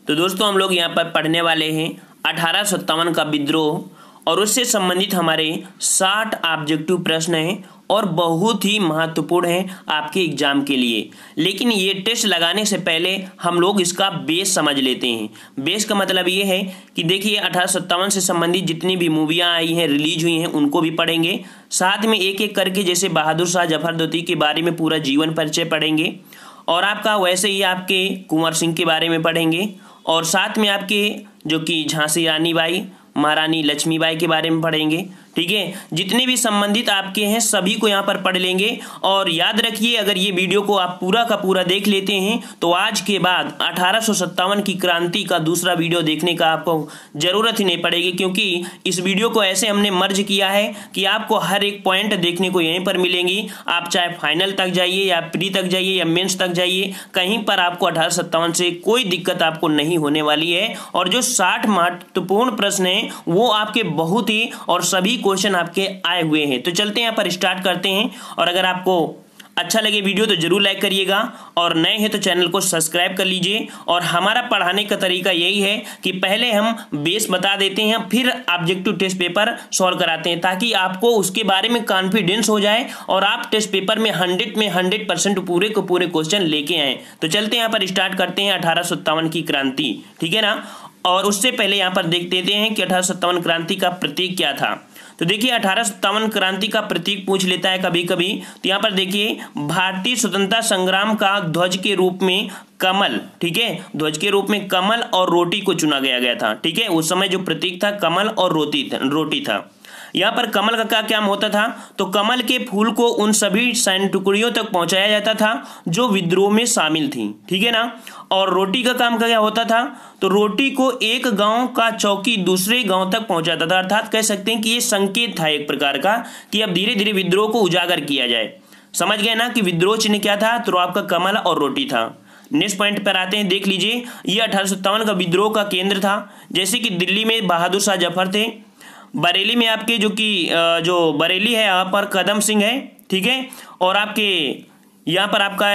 तो दोस्तों हम लोग यहाँ पर पढ़ने वाले हैं 1857 का विद्रोह और उससे संबंधित हमारे 60 ऑब्जेक्टिव प्रश्न हैं और बहुत ही महत्वपूर्ण हैं आपके एग्जाम के लिए। लेकिन ये टेस्ट लगाने से पहले हम लोग इसका बेस समझ लेते हैं। बेस का मतलब ये है कि देखिए 1857 से संबंधित जितनी भी मूवियाँ आई हैं, रिलीज हुई हैं, उनको भी पढ़ेंगे। साथ में एक एक करके जैसे बहादुर शाह जफर दोती के बारे में पूरा जीवन परिचय पढ़ेंगे और आपका वैसे ही आपके कुंवर सिंह के बारे में पढ़ेंगे और साथ में आपके जो कि झांसी रानी बाई, महारानी लक्ष्मीबाई के बारे में पढ़ेंगे। ठीक है, जितने भी संबंधित आपके हैं सभी को यहाँ पर पढ़ लेंगे। और याद रखिए, अगर ये वीडियो को आप पूरा का पूरा देख लेते हैं तो आज के बाद 1857 की क्रांति का दूसरा वीडियो देखने का आपको ज़रूरत ही नहीं पड़ेगी, क्योंकि इस वीडियो को ऐसे हमने मर्ज किया है कि आपको हर एक पॉइंट देखने को यहीं पर मिलेंगी। आप चाहे फाइनल तक जाइए या प्री तक जाइए या मेंस तक जाइए, कहीं पर आपको 1857 से कोई दिक्कत आपको नहीं होने वाली है। और जो 60 महत्वपूर्ण प्रश्न हैं वो आपके बहुत ही और सभी क्वेश्चन आपके आए हुए हैं। तो चलते हैं यहाँ पर स्टार्ट करते हैं। और अगर आपको अच्छा लगे वीडियो तो जरूर लाइक करिएगा और नए हैं तो चैनल को सब्सक्राइब कर लीजिए। और हमारा पढ़ाने का तरीका यही है कि पहले हम बेस बता देते हैं, फिर ऑब्जेक्टिव टेस्ट पेपर सॉल्व कराते हैं, ताकि आपको उसके बारे में कॉन्फिडेंस हो जाए और आप टेस्ट पेपर में 100% पूरे को पूरे क्वेश्चन लेके आए। तो चलते हैं यहाँ पर स्टार्ट करते हैं 1857 की क्रांति। ठीक है ना। और उससे पहले यहाँ पर देख लेते हैं कि 1857 क्रांति का प्रतीक क्या था। तो देखिए 1857 क्रांति का प्रतीक पूछ लेता है कभी कभी। तो यहाँ पर देखिए भारतीय स्वतंत्रता संग्राम का ध्वज के रूप में कमल, ठीक है, ध्वज के रूप में कमल और रोटी को चुना गया था। ठीक है, उस समय जो प्रतीक था कमल और रोटी था। यहाँ पर कमल का क्या होता था, तो कमल के फूल को उन सभी सैन्य टुकड़ियों तक पहुंचाया जाता था जो विद्रोह में शामिल थी। ठीक है ना। और रोटी का काम क्या होता था, तो रोटी को एक गांव का चौकी दूसरे गांव तक पहुंचाता था। अर्थात कह सकते हैं कि ये संकेत था एक प्रकार का कि अब धीरे धीरे विद्रोह को उजागर किया जाए। समझ गए ना कि विद्रोह चिन्ह क्या था, तो आपका कमल और रोटी था। नेक्स्ट पॉइंट पर आते हैं, देख लीजिए ये 1857 का विद्रोह का केंद्र था। जैसे कि दिल्ली में बहादुर शाह जफर थे, बरेली में आपके जो बरेली है यहाँ पर कदम सिंह है। ठीक है, और आपके यहाँ पर आपका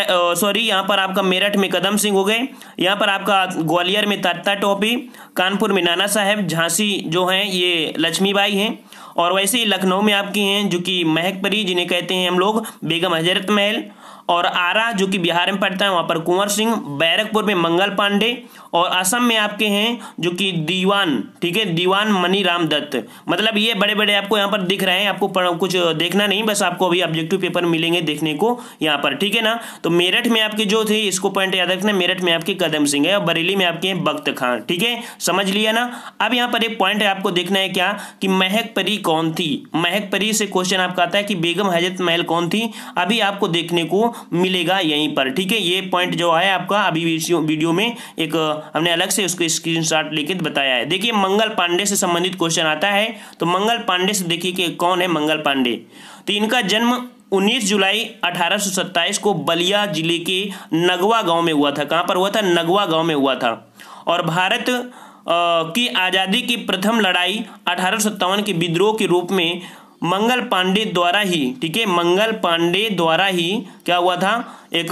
यहाँ पर आपका मेरठ में कदम सिंह हो गए, यहाँ पर आपका ग्वालियर में तात्या टोपी, कानपुर में नाना साहेब, झांसी जो हैं ये लक्ष्मीबाई हैं, और वैसे ही लखनऊ में आपकी हैं जो कि महक परी जिन्हें कहते हैं हम लोग बेगम हजरत महल, और आरा जो कि बिहार में पड़ता है वहाँ पर कुंवर सिंह, बैरकपुर में मंगल पांडे, और असम में आपके हैं जो कि दीवान, ठीक है, दीवान मनी राम दत्त। मतलब ये बड़े बड़े आपको यहाँ पर दिख रहे हैं, आपको कुछ देखना नहीं, बस आपको अभी ऑब्जेक्टिव पेपर मिलेंगे देखने को यहाँ पर। ठीक है ना। तो मेरठ में आपके जो थे, इसको पॉइंट याद रखना, मेरठ में आपके कदम सिंह है और बरेली में आपके हैं बख्त खान। ठीक है, समझ लिया ना। अब यहाँ पर एक पॉइंट है आपको देखना है क्या, कि महक परी कौन थी। महक परी से क्वेश्चन आपका आता है कि बेगम हजरत महल कौन थी, अभी आपको देखने को मिलेगा यहीं पर। ठीक है, ये पॉइंट जो है आपका अभी वीडियो में एक हमने अलग से उसको स्क्रीनशॉट लेके बताया है। देखिए मंगल पांडे से संबंधित क्वेश्चन आता है, तो मंगल पांडे से देखिए कि कौन है मंगल पांडे। तो इनका जन्म 19 जुलाई 1827 को बलिया जिले के नगवा गांव में हुआ था। कहां पर हुआ था, नगवा गांव में हुआ था। और भारत की आज़ादी की प्रथम लड़ाई 1857 के विद्रोह के रूप में मंगल पांडे द्वारा ही, ठीक है, मंगल पांडे द्वारा ही क्या हुआ था, एक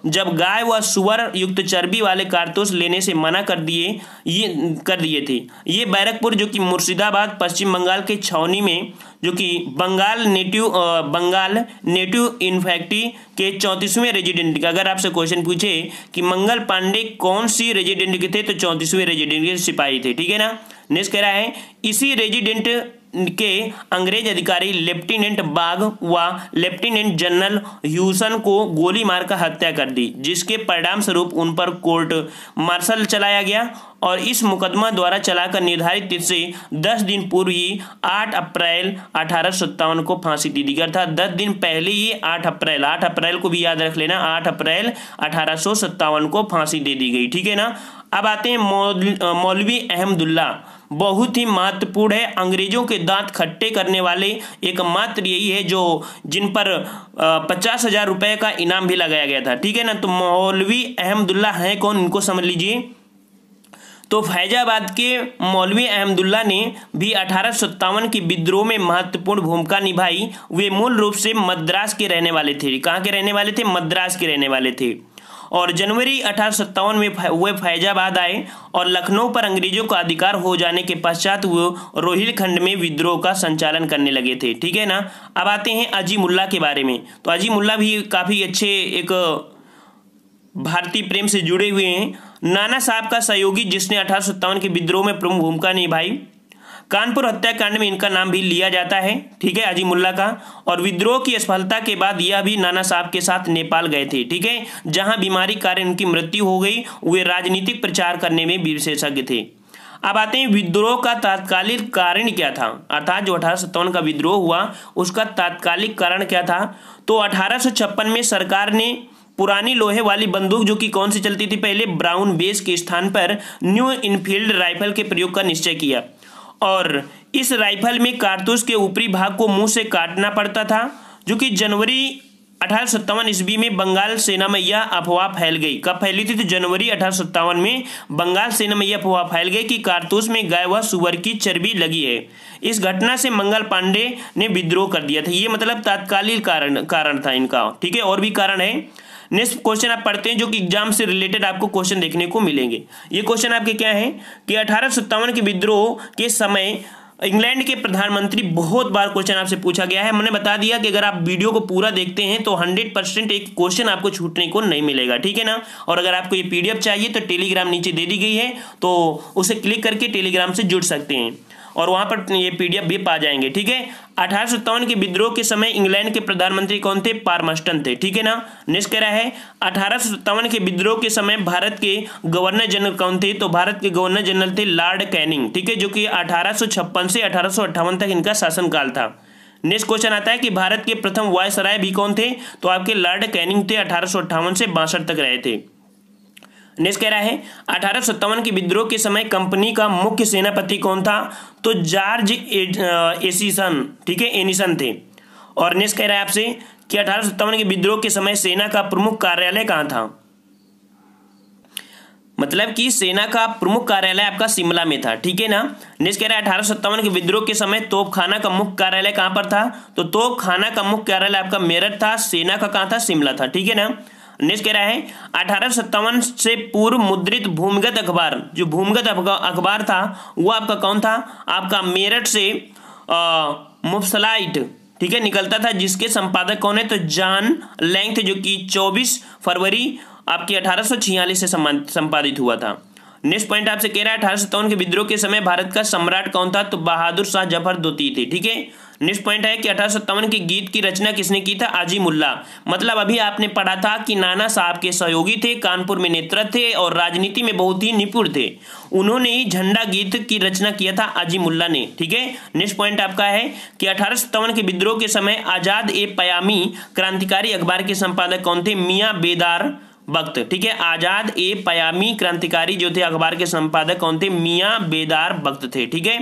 जब गाय व सुअर युक्त चर्बी वाले कारतूस लेने से मना कर दिए थे। ये बैरकपुर जो कि मुर्शिदाबाद पश्चिम बंगाल के छावनी में जो कि बंगाल नेटिव इन्फैक्टी के 34वें रेजिडेंट का, अगर आपसे क्वेश्चन पूछे कि मंगल पांडे कौन सी रेजिडेंट के थे, तो 34वें रेजिडेंट के सिपाही थे। ठीक है ना। नेक्स्ट कह रहा है इसी रेजिडेंट के अंग्रेज अधिकारी लेफ्टिनेंट बाग व लेफ्टिनेंट जनरल ह्यूसन को गोली मारकर हत्या कर दी, जिसके परिणाम स्वरूप उन पर कोर्ट मार्शल चलाया गया और इस मुकदमा द्वारा चलाकर निर्धारित तिथि से 10 दिन पूर्व ही 8 अप्रैल 1857 को फांसी दे दी गई था। 10 दिन पहले ही 8 अप्रैल को भी याद रख लेना, 8 अप्रैल 1857 को फांसी दे दी गई। ठीक है ना। अब आते हैं मौलवी अहमदुल्ला, बहुत ही महत्वपूर्ण है, अंग्रेजों के दांत खट्टे करने वाले एकमात्र यही है जो जिन पर 50,000 रुपए का इनाम भी लगाया गया था। ठीक है ना। तो मौलवी अहमदुल्ला हैं कौन, इनको समझ लीजिए। तो फैजाबाद के मौलवी अहमदुल्ला ने भी 1857 के विद्रोह में महत्वपूर्ण भूमिका निभाई। वे मूल रूप से मद्रास के रहने वाले थे। कहाँ के रहने वाले थे, मद्रास के रहने वाले थे। और जनवरी 1857 में वे फैजाबाद आए और लखनऊ पर अंग्रेजों का अधिकार हो जाने के पश्चात वो रोहिलखंड में विद्रोह का संचालन करने लगे थे। ठीक है ना। अब आते हैं अजीमुल्ला के बारे में। तो अजीमुल्ला भी काफ़ी अच्छे एक भारतीय प्रेम से जुड़े हुए हैं। नाना साहब का सहयोगी जिसने 1857 के विद्रोह में प्रमुख भूमिका निभाई। कानपुर हत्याकांड में इनका नाम भी लिया जाता है। ठीक है, अजीमुल्ला का। और विद्रोह की असफलता के बाद यह भी नाना साहब के साथ नेपाल गए थे। ठीक है, जहां बीमारी कारण इनकी मृत्यु हो गई। वे राजनीतिक प्रचार करने में विशेषज्ञ थे। अब आते हैं विद्रोह का तात्कालिक कारण क्या था, अर्थात जो 1857 का विद्रोह हुआ उसका तात्कालिक कारण क्या था। तो 1856 में सरकार ने पुरानी लोहे वाली बंदूक, जो कि कौन सी चलती थी पहले, ब्राउन बेस के स्थान पर न्यू इनफील्ड राइफल के प्रयोग का निश्चय किया। और इस राइफल में कारतूस के ऊपरी भाग को मुंह से काटना पड़ता था, जो कि जनवरी 1857 ईस्वी में बंगाल सेना में यह अफवाह फैल गई। कब फैली थी? तो जनवरी 1857 में बंगाल सेना में यह अफवाह फैल गई कि कारतूस में गाय व सुअर की चर्बी लगी है। इस घटना से मंगल पांडे ने विद्रोह कर दिया था। ये मतलब तात्कालिक कारण था इनका। ठीक है, और भी कारण है। नेक्स्ट क्वेश्चन आप पढ़ते हैं, जो कि एग्जाम से रिलेटेड आपको क्वेश्चन देखने को मिलेंगे। ये क्वेश्चन आपके क्या है कि 1857 के विद्रोह के समय इंग्लैंड के प्रधानमंत्री, बहुत बार क्वेश्चन आपसे पूछा गया है। मैंने बता दिया कि अगर आप वीडियो को पूरा देखते हैं तो 100% एक क्वेश्चन आपको छूटने को नहीं मिलेगा। ठीक है ना। और अगर आपको ये PDF चाहिए तो टेलीग्राम नीचे दे दी गई है, तो उसे क्लिक करके टेलीग्राम से जुड़ सकते हैं और वहां पर ये PDF भी पा जाएंगे। ठीक है। 1857 के विद्रोह के समय इंग्लैंड के प्रधानमंत्री कौन थे? पारमस्टन थे। ठीक है ना। नेक्स्ट कह रहा है 1857 के विद्रोह के समय भारत के गवर्नर जनरल कौन थे? तो भारत के गवर्नर जनरल थे लॉर्ड कैनिंग। ठीक है, जो कि 1856 से 1858 तक इनका शासनकाल था। नेक्स्ट क्वेश्चन आता है कि भारत के प्रथम वायसराय भी कौन थे? तो आपके लॉर्ड कैनिंग थे। 1858 से 62 तक रहे थे। नेक्स्ट कह रहा है 1857 के विद्रोह के समय कंपनी का मुख्य सेनापति कौन था? तो जॉर्ज एनिसन। ठीक है, एनिसन थे। और नेक्स्ट कह रहा है आपसे कि 1857 के विद्रोह के समय सेना का प्रमुख कार्यालय कहाँ था? मतलब कि सेना का प्रमुख कार्यालय आपका शिमला में था। ठीक है ना। नेक्स्ट कह रहा है 1857 के विद्रोह के समय तोपखाना का मुख्य कार्यालय कहाँ पर था? तो तोपखाना का मुख्य कार्यालय आपका मेरठ था। सेना का कहाँ था? शिमला था। ठीक है ना। नेक्स्ट कह रहा है 1857 से पूर्व मुद्रित भूमिगत अखबार, जो भूमिगत अखबार था वो आपका कौन था? आपका मेरठ से मुफस्लाइट, ठीक है, निकलता था, जिसके संपादक कौन है? तो जॉन लैंग थे, जो कि 24 फरवरी आपकी 1846 से संपादित हुआ था। नेक्स्ट पॉइंट आपसे कह रहा है 1857 के विद्रोह के समय भारत का सम्राट कौन था? तो बहादुर शाह जफर द्वितीय थे। ठीक है। नेक्स्ट पॉइंट है कि 1857 के गीत की रचना किसने की था? अजीमुल्ला। मतलब अभी आपने पढ़ा था कि नाना साहब के सहयोगी थे, कानपुर में नेतृत्व थे और राजनीति में बहुत ही निपुण थे। उन्होंने ही झंडा गीत की रचना किया था, अजीमुल्ला ने। ठीक है। नेक्स्ट पॉइंट आपका है कि 1857 के विद्रोह के समय आजाद ए पयामी क्रांतिकारी अखबार के संपादक कौन थे? मियाँ बेदार बख्त। ठीक है, आजाद ए पयामी क्रांतिकारी जो थे अखबार के संपादक कौन थे? मियाँ बेदार बख्त थे। ठीक है।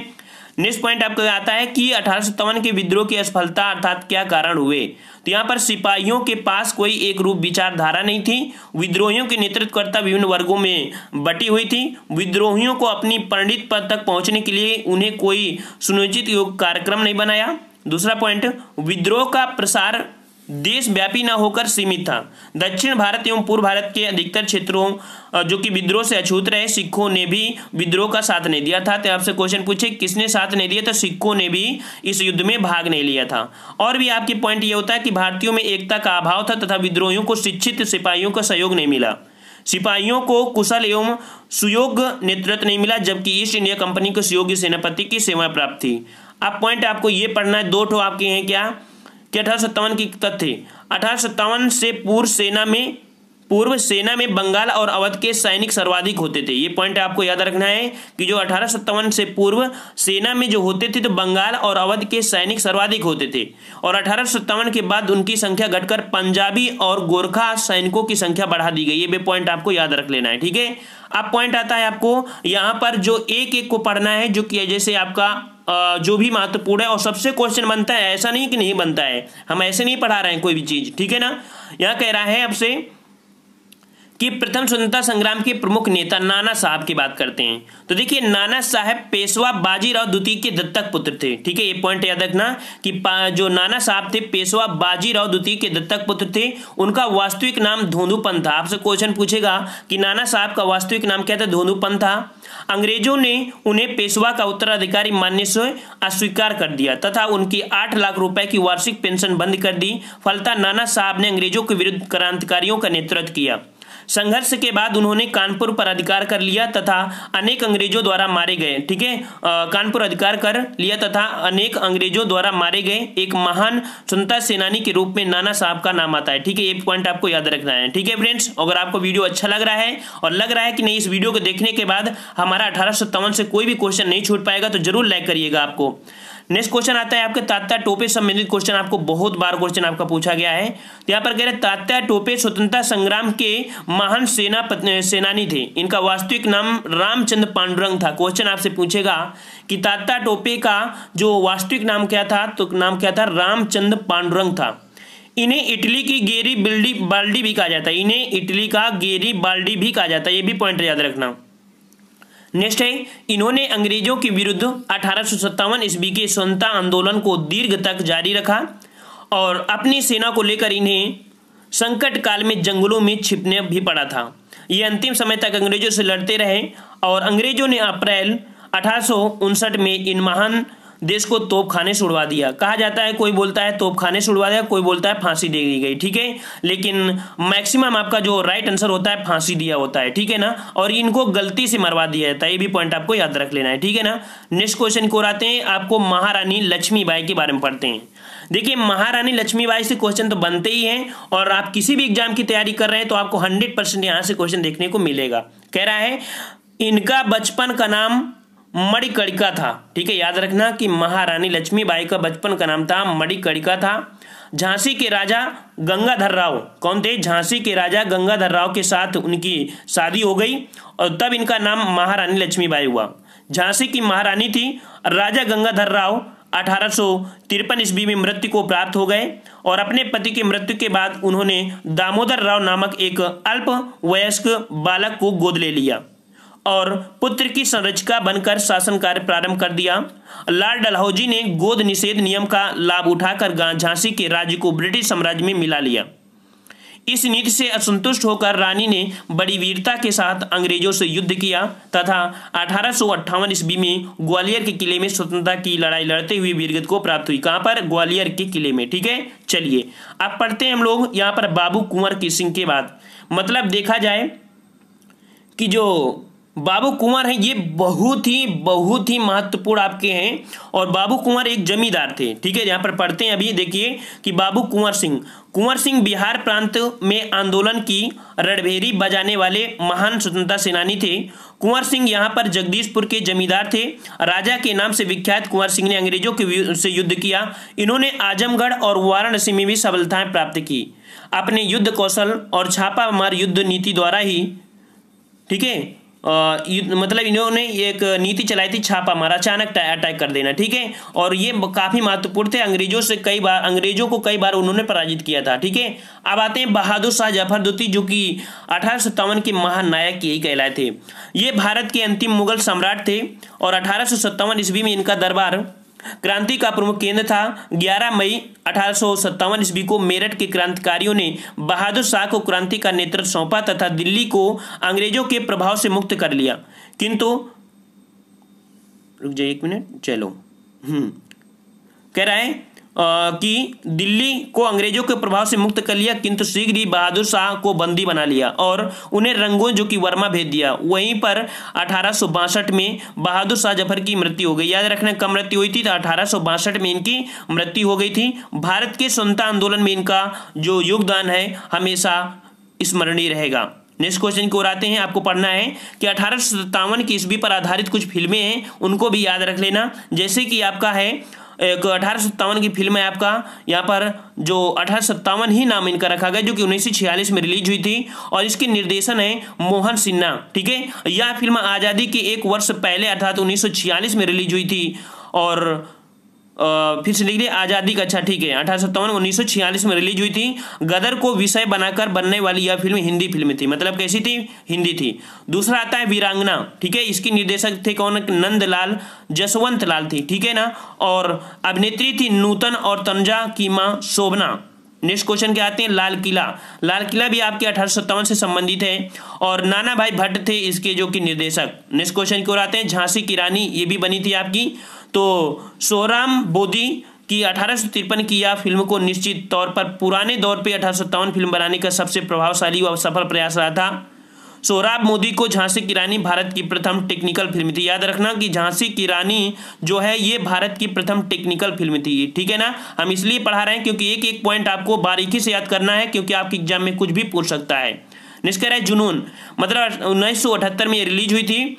नेक्स्ट पॉइंट आपको आता है कि 1857 के विद्रोह की असफलता अर्थात क्या कारण हुए? तो यहाँ पर सिपाहियों के पास कोई एक रूप विचारधारा नहीं थी। विद्रोहियों के नेतृत्वकर्ता विभिन्न वर्गों में बटी हुई थी। विद्रोहियों को अपनी परिणित पद तक पहुंचने के लिए उन्हें कोई सुनियोजित कार्यक्रम नहीं बनाया। दूसरा पॉइंट, विद्रोह का प्रसार देशव्यापी न होकर सीमित था। दक्षिण भारत एवं पूर्व भारत के अधिकतर क्षेत्रों जो कि विद्रोह से अछूत रहे, सिखों ने भी विद्रोह का साथ नहीं दिया था। तो आपसे क्वेश्चन पूछे किसने साथ नहीं दिया? तो सिखों ने भी इस युद्ध में भाग नहीं लिया था। और भी आपके पॉइंट ये होता है कि भारतीयों में एकता का अभाव था तथा विद्रोहियों को शिक्षित सिपाहियों का सहयोग नहीं मिला। सिपाहियों को कुशल एवं सुयोग्य नेतृत्व नहीं मिला, जबकि ईस्ट इंडिया कंपनी को सुयोग्य सेनापति की सेवा प्राप्त थी। अब पॉइंट आपको ये पढ़ना है, दो ठो आपके हैं क्या कि 1857 की तथ्य। 1857 से पूर्व सेना में बंगाल और अवध के सैनिक सर्वाधिक होते थे। ये पॉइंट आपको याद रखना है कि जो 1857 से पूर्व सेना में जो होते थे तो बंगाल और अवध के सैनिक सर्वाधिक होते थे, और 1857 के बाद उनकी संख्या घटकर पंजाबी और गोरखा सैनिकों की संख्या बढ़ा दी गई। ये भी पॉइंट आपको याद रख लेना है। ठीक है। अब पॉइंट आता है आपको यहाँ पर जो एक एक को पढ़ना है, जो कि जैसे आपका जो भी महत्वपूर्ण है और सबसे क्वेश्चन बनता है, ऐसा नहीं कि नहीं बनता है, हम ऐसे नहीं पढ़ा रहे हैं कोई भी चीज। ठीक है ना। यहाँ कह रहा है आपसे कि प्रथम स्वतंत्रता संग्राम के प्रमुख नेता नाना साहब की बात करते हैं। तो देखिए, नाना साहब पेशवा बाजीराव द्वितीय के दत्तक पुत्र थे। ठीक है, ये पॉइंट याद रखना कि जो नाना साहब थे पेशवा बाजीराव द्वितीय के दत्तक पुत्र थे। उनका वास्तविक नाम धोंदूपंत था। आपसे क्वेश्चन पूछेगा कि नाना साहब का वास्तविक नाम क्या था? धोंदूपंत था। अंग्रेजों ने उन्हें पेशवा का उत्तराधिकारी मानने से अस्वीकार कर दिया तथा उनकी 8 लाख रुपए की वार्षिक पेंशन बंद कर दी। फलतः नाना साहब ने अंग्रेजों के विरुद्ध क्रांतिकारियों का नेतृत्व किया। संघर्ष के बाद उन्होंने कानपुर पर अधिकार कर लिया तथा अनेक अंग्रेजों द्वारा मारे गए। ठीक है, कानपुर अधिकार कर लिया तथा अनेक अंग्रेजों द्वारा मारे गए एक महान स्वतंत्रता सेनानी के रूप में नाना साहब का नाम आता है। ठीक है, ये पॉइंट आपको याद रखना है। ठीक है फ्रेंड्स, अगर आपको वीडियो अच्छा लग रहा है और लग रहा है कि नहीं इस वीडियो को देखने के बाद हमारा 1857 से कोई भी क्वेश्चन नहीं छूट पाएगा तो जरूर लाइक करिएगा। आपको नेक्स्ट क्वेश्चन आता है आपके तात्या टोपे संबंधित क्वेश्चन। आपको बहुत बार क्वेश्चन आपका पूछा गया है। तो यहाँ पर कह रहे तात्या टोपे स्वतंत्रता संग्राम के महान सेनानी थे। इनका वास्तविक नाम रामचंद्र पांडुरंग था। क्वेश्चन आपसे पूछेगा कि तात्या टोपे का जो वास्तविक नाम क्या था? तो नाम क्या था? रामचंद्र पांडुरंग था। इन्हें इटली की गेरी बाल्डी भी कहा जाता है। इन्हें इटली का गेरी बाल्डी भी कहा जाता है। ये भी पॉइंट याद रखना। नेक्स्ट है, इन्होंने अंग्रेजों के विरुद्ध 1857 ईस्वी के स्वतंत्रता आंदोलन को दीर्घ तक जारी रखा और अपनी सेना को लेकर इन्हें संकट काल में जंगलों में छिपने भी पड़ा था। ये अंतिम समय तक अंग्रेजों से लड़ते रहे और अंग्रेजों ने अप्रैल 1859 में इन महान देश को तोपखाने से उड़वा दिया। कहा जाता है, कोई बोलता है तोपखाने से उड़वा दिया, कोई बोलता है फांसी दे दी गई। ठीक है, लेकिन मैक्सिमम आपका जो राइट आंसर होता है फांसी दिया होता है। ठीक है ना, और इनको गलती से मरवा दिया जाता है। ये भी पॉइंट आपको याद रख लेना है। ठीक है ना। नेक्स्ट क्वेश्चन को आते हैं, आपको महारानी लक्ष्मीबाई के बारे में पढ़ते हैं। देखिए, महारानी लक्ष्मीबाई से क्वेश्चन तो बनते ही हैं और आप किसी भी एग्जाम की तैयारी कर रहे हैं तो आपको 100% यहाँ से क्वेश्चन देखने को मिलेगा। कह रहा है इनका बचपन का नाम मणिकर्णिका था। ठीक है, याद रखना कि महारानी लक्ष्मीबाई का बचपन का नाम था मणिकर्णिका था। झांसी के राजा गंगाधर राव, कौन थे? झांसी के राजा गंगाधर राव के साथ उनकी शादी हो गई और तब इनका नाम महारानी लक्ष्मीबाई हुआ। झांसी की महारानी थी। राजा गंगाधर राव 1853 ईस्वी में मृत्यु को प्राप्त हो गए और अपने पति की मृत्यु के बाद उन्होंने दामोदर राव नामक एक अल्प वयस्क बालक को गोद ले लिया और पुत्र की संरक्षिका बनकर शासन कार्य प्रारंभ कर दिया। लॉर्ड डलहौजी ने गोद निषेध नियम का लाभ उठाकर झांसी के राज्य को ब्रिटिश साम्राज्य में मिला लिया। इस नीति से असंतुष्ट होकर रानी ने बड़ी वीरता के साथ अंग्रेजों से युद्ध किया तथा 1858 ईस्वी में ग्वालियर के किले में स्वतंत्रता की लड़ाई लड़ते हुए वीरगति को प्राप्त हुई। कहां पर? ग्वालियर के किले में। ठीक है, चलिए अब पढ़ते हैं हम लोग यहाँ पर बाबू कुंवर सिंह के बाद। मतलब देखा जाए कि जो बाबू कुंवर हैं ये बहुत ही महत्वपूर्ण आपके हैं और बाबू कुंवर एक जमींदार थे। ठीक है, यहाँ पर पढ़ते हैं अभी। देखिए कि बाबू कुंवर सिंह बिहार प्रांत में आंदोलन की रणभेरी बजाने वाले महान स्वतंत्रता सेनानी थे। कुंवर सिंह यहाँ पर जगदीशपुर के जमींदार थे। राजा के नाम से विख्यात कुंवर सिंह ने अंग्रेजों के से युद्ध किया। इन्होंने आजमगढ़ और वाराणसी में भी सफलताएं प्राप्त की। अपने युद्ध कौशल और छापामार युद्ध नीति द्वारा ही, ठीक है, मतलब इन्होंने एक नीति चलाई थी छापा मारा, अचानक अटैक कर देना। ठीक है, और ये काफी महत्वपूर्ण थे। अंग्रेजों को कई बार उन्होंने पराजित किया था। ठीक है, अब आते हैं बहादुर शाह जफर द्वितीय, जो कि 1857 के महानायक यही कहलाए थे। ये भारत के अंतिम मुगल सम्राट थे और 1857 ईस्वी में इनका दरबार क्रांति का प्रमुख केंद्र था। 11 मई 1857 ईस्वी को मेरठ के क्रांतिकारियों ने बहादुर शाह को क्रांति का नेतृत्व सौंपा तथा दिल्ली को अंग्रेजों के प्रभाव से मुक्त कर लिया। किंतु रुक जाइए एक मिनट, चलो कह रहा है कि दिल्ली को अंग्रेजों के प्रभाव से मुक्त कर लिया, किंतु शीघ्र ही बहादुर शाह को बंदी बना लिया और उन्हें रंगून जो कि वर्मा भेज दिया। वहीं पर 1862 में बहादुर शाह जफर की मृत्यु हो गई। याद रखना कब मृत्यु हुई थी? तो 1862 में इनकी मृत्यु हो गई थी। भारत के स्वतंत्रता आंदोलन में इनका जो योगदान है हमेशा स्मरणीय रहेगा। नेक्स्ट क्वेश्चन की ओर आते हैं। आपको पढ़ना है कि 1857 की ईस्वी पर आधारित कुछ फिल्में हैं, उनको भी याद रख लेना। जैसे कि आपका है एक 1857 की फिल्म है आपका, यहाँ पर जो 1857 ही नाम इनका रखा गया, जो कि 1946 में रिलीज हुई थी और इसकी निर्देशन है मोहन सिन्हा। ठीक है, यह फिल्म आज़ादी के एक वर्ष पहले अर्थात 1946 में रिलीज हुई थी और फिर से लिख लिया आज़ादी का। अच्छा ठीक है, 1857 1946 में रिलीज हुई थी। गदर को विषय बनाकर बनने वाली यह फिल्म हिंदी फिल्म थी। मतलब कैसी थी? हिंदी थी। दूसरा आता है वीरांगना, ठीक है, इसकी निर्देशक थे कौन? नंदलाल जसवंत लाल थी, ठीक है ना। और अभिनेत्री थी नूतन और तनुजा की मां शोभना। नेक्स्ट क्वेश्चन क्या आते हैं? लाल किला। लाल किला भी आपके 1857 से संबंधित है और नाना भाई भट्ट थे इसके जो कि निर्देशक। नेक्स्ट क्वेश्चन की ओर आते हैं, झांसी की रानी, ये भी बनी थी आपकी। तो सोहराब बोदी की 1853 की यह फिल्म को निश्चित तौर पर पुराने दौर पे 1857 फिल्म बनाने का सबसे प्रभावशाली व सफल प्रयास रहा था। सोहराब मोदी को झांसी की रानी भारत की प्रथम टेक्निकल फिल्म थी। याद रखना कि झांसी की रानी जो है ये भारत की प्रथम टेक्निकल फिल्म थी, ठीक है ना। हम इसलिए पढ़ा रहे हैं क्योंकि एक एक पॉइंट आपको बारीकी से याद करना है, क्योंकि आपके एग्जाम में कुछ भी पूछ सकता है। नेक्स्ट कह रहा है जुनून, मतलब 1978 में रिलीज हुई थी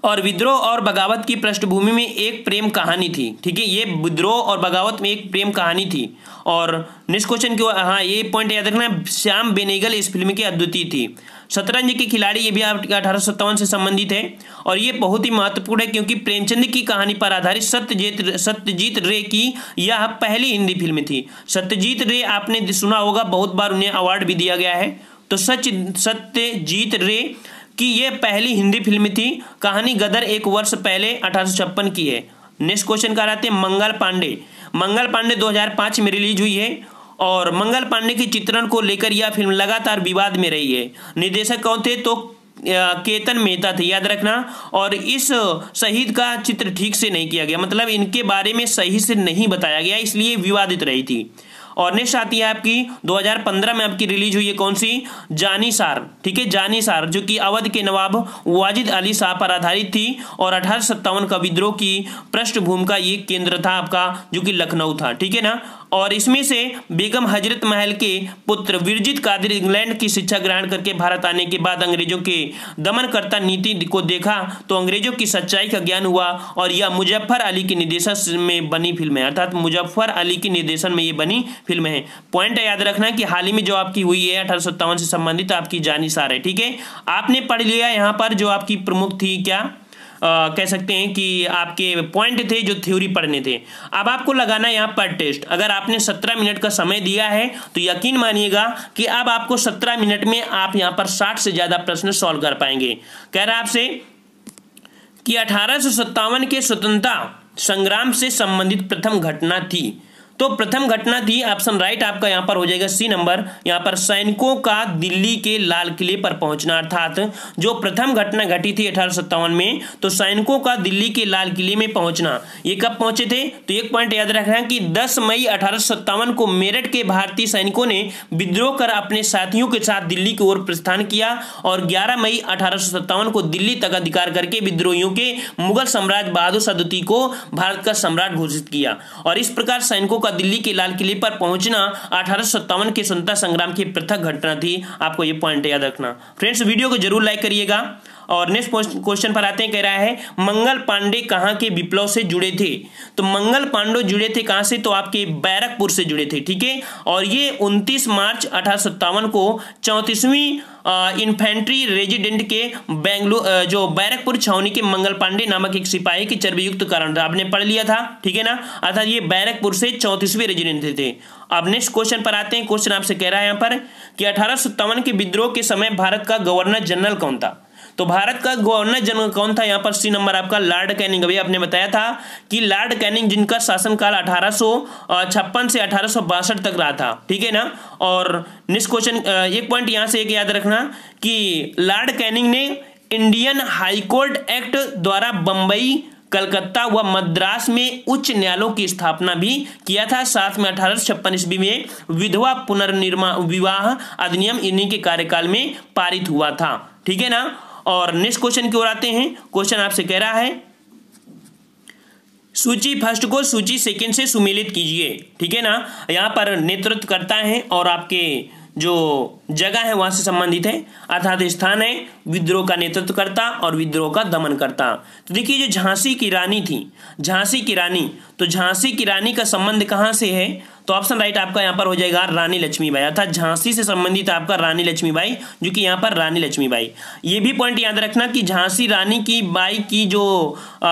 और विद्रोह और बगावत की पृष्ठभूमि में एक प्रेम कहानी थी, ठीक है। ये विद्रोह और बगावत में एक प्रेम कहानी थी। और नेक्स्ट क्वेश्चन क्यों, हाँ ये पॉइंट याद रखना, श्याम बेनेगल इस फिल्म की अद्वितीय थी। शतरंज के खिलाड़ी, ये भी आपके 1857 से संबंधित है और ये बहुत ही महत्वपूर्ण है क्योंकि प्रेमचंद की कहानी पर आधारित सत्यजीत रे की यह पहली हिंदी फिल्म थी। सत्यजीत रे आपने सुना होगा, बहुत बार उन्हें अवार्ड भी दिया गया है। तो सत्यजीत रे कि ये पहली हिंदी फिल्म थी। कहानी गदर एक वर्ष पहले 1856 की है। नेक्स्ट क्वेश्चन का आते हैं मंगल पांडे। मंगल पांडे 2005 में रिलीज हुई है और मंगल पांडे के चित्रण को लेकर यह फिल्म लगातार विवाद में रही है। निर्देशक कौन थे? तो केतन मेहता थे, याद रखना। और इस शहीद का चित्र ठीक से नहीं किया गया, मतलब इनके बारे में सही से नहीं बताया गया, इसलिए विवादित रही थी। और नेक्स्ट आती है आपकी 2015 में आपकी रिलीज हुई है कौन सी? जानिसार, ठीक है, जानिसार, जो कि अवध के नवाब वाजिद अली शाह पर आधारित थी और 1857 का विद्रोह की पृष्ठभूमि का ये केंद्र था आपका, जो कि लखनऊ था, ठीक है ना। और इसमें से बेगम हजरत महल के पुत्र विरजित कादिर इंग्लैंड की शिक्षा ग्रहण करके भारत आने के बाद अंग्रेजों के दमनकर्ता नीति को देखा तो अंग्रेजों की सच्चाई का ज्ञान हुआ और यह मुजफ्फर अली के निर्देशन में बनी फिल्म है, अर्थात मुजफ्फर अली के निर्देशन में ये बनी फिल्म है। पॉइंट याद रखना कि हाल ही में जो आपकी हुई है 1857 से संबंधित आपकी जानिसार है, ठीक है। आपने पढ़ लिया यहाँ पर जो आपकी प्रमुख थी, क्या कह सकते हैं कि आपके पॉइंट थे जो थ्योरी पढ़ने थे। अब आपको लगाना है यहाँ पर टेस्ट। अगर आपने 17 मिनट का समय दिया है तो यकीन मानिएगा कि अब आपको 17 मिनट में आप यहाँ पर 60 से ज्यादा प्रश्न सॉल्व कर पाएंगे। कह रहा है आपसे कि 1857 के स्वतंत्रता संग्राम से संबंधित प्रथम घटना थी। तो प्रथम घटना थी, ऑप्शन राइट आपका यहाँ पर हो जाएगा सी नंबर। यहाँ पर सैनिकों का दिल्ली के लाल किले पर पहुंचना, अर्थात जो प्रथम घटना घटी थी 1857 में, तो सैनिकों का दिल्ली के लाल किले में पहुंचना। ये कब पहुंचे थे? तो एक पॉइंट याद रखना कि 10 मई 1857 को मेरठ के भारतीय सैनिकों ने विद्रोह कर अपने साथियों के साथ दिल्ली की ओर प्रस्थान किया और 11 मई 1857 को दिल्ली तक अधिकार करके विद्रोहियों के मुगल सम्राट बहादुर शाह द्वितीय को भारत का सम्राट घोषित किया। और इस प्रकार सैनिकों का दिल्ली के लाल किले पर पहुंचना 1857 के स्वतंत्रता संग्राम की पृथक घटना थी। आपको ये पॉइंट याद रखना। फ्रेंड्स, वीडियो को जरूर लाइक करिएगा। और नेक्स्ट क्वेश्चन पर आते हैं, कह रहा है मंगल पांडे कहां के विप्लव से जुड़े थे? तो मंगल पांडे जुड़े थे कहां से? तो आपके बैरकपुर से जुड़े थे, ठीक है। और ये 29 मार्च 1857 को 34वीं इन्फेंट्री रेजिडेंट के बेंगलुरु जो बैरकपुर छावनी के मंगल पांडे नामक एक सिपाही के चर्बीयुक्त कारण था। आपने पढ़ लिया था, ठीक है ना। अर्थात ये बैरकपुर से 34वें रेजिडेंट थे। अब नेक्स्ट क्वेश्चन पर आते हैं। क्वेश्चन आपसे कह रहा है यहाँ पर कि 1857 के विद्रोह के समय भारत का गवर्नर जनरल कौन था? तो भारत का गवर्नर जनरल कौन था? यहाँ पर सी नंबर आपका लॉर्ड कैनिंग। अभी आपने बताया था कि लॉर्ड कैनिंग, जिनका शासनकाल 1856 से 1862 तक रहा था, ठीक है ना। और नेक्स्ट क्वेश्चन, एक पॉइंट यहाँ से एक याद रखना कि लॉर्ड कैनिंग ने इंडियन हाईकोर्ट एक्ट द्वारा बंबई, कलकत्ता व मद्रास में उच्च न्यायालयों की स्थापना भी किया था। साथ में 1856 ईस्वी में विधवा पुनर्निर्माण विवाह अधिनियम इन्हीं के कार्यकाल में पारित हुआ था, ठीक है ना। और नेक्स्ट क्वेश्चन की ओर आते हैं। क्वेश्चन आपसे कह रहा है सूची फर्स्ट को सूची सेकंड से सुमेलित कीजिए, ठीक है ना। यहाँ पर नेतृत्व करता है और आपके जो जगह है वहां से संबंधित है, अर्थात स्थान है विद्रोह का नेतृत्व करता और विद्रोह का दमन करता। तो देखिए जो झांसी की रानी थी, झांसी की रानी, तो झांसी की रानी का संबंध कहां से है? तो तो ऑप्शन राइट आपका यहाँ पर हो जाएगा रानी लक्ष्मीबाई, अर्थात झांसी से संबंधित आपका रानी लक्ष्मीबाई, जो कि यहाँ पर रानी लक्ष्मीबाई। ये भी पॉइंट याद रखना कि झांसी रानी की बाई की जो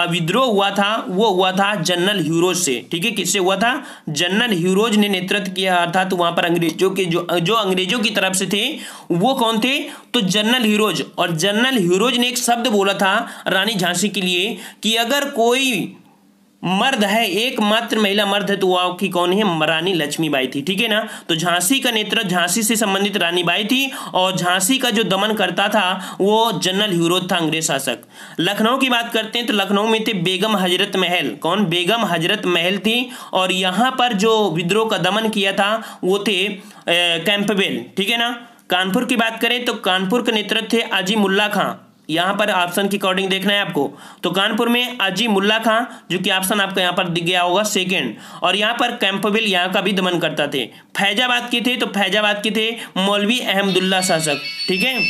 विद्रोह हुआ था वो हुआ था जनरल ह्यूरोज से, ठीक है। किससे हुआ था? जनरल ह्यूरोज ने नेतृत्व किया, अर्थात वहां पर अंग्रेजों के जो अंग्रेजों की तरफ से थे वो कौन थे? तो जनरल ह्यूरोज। और जनरल ह्यूरोज ने एक शब्द बोला था रानी झांसी के लिए कि अगर कोई मर्द है, एकमात्र महिला मर्द है, तो वो आपकी कौन है? रानी लक्ष्मीबाई थी, ठीक है ना। तो झांसी का नेतृत्व झांसी से संबंधित रानी बाई थी, और झांसी का जो दमन करता था वो जनरल ह्यूरोज था, अंग्रेज शासक। लखनऊ की बात करते हैं तो लखनऊ में थे बेगम हजरत महल। कौन? बेगम हजरत महल थी, और यहाँ पर जो विद्रोह का दमन किया था वो थे कैंपबेल, ठीक है ना। कानपुर की बात करें तो कानपुर के नेतृत्व थे अजीमुल्ला खां। यहाँ पर ऑप्शन के अकॉर्डिंग देखना है आपको, तो कानपुर में अजीमुल्ला खां, जो कि ऑप्शन आपका यहाँ पर दिख गया होगा सेकंड, और यहाँ पर कैंपबेल यहाँ का भी दमन करता थे। फैजाबाद के थे तो फैजाबाद के थे मौलवी अहमदुल्ला शासक, ठीक है।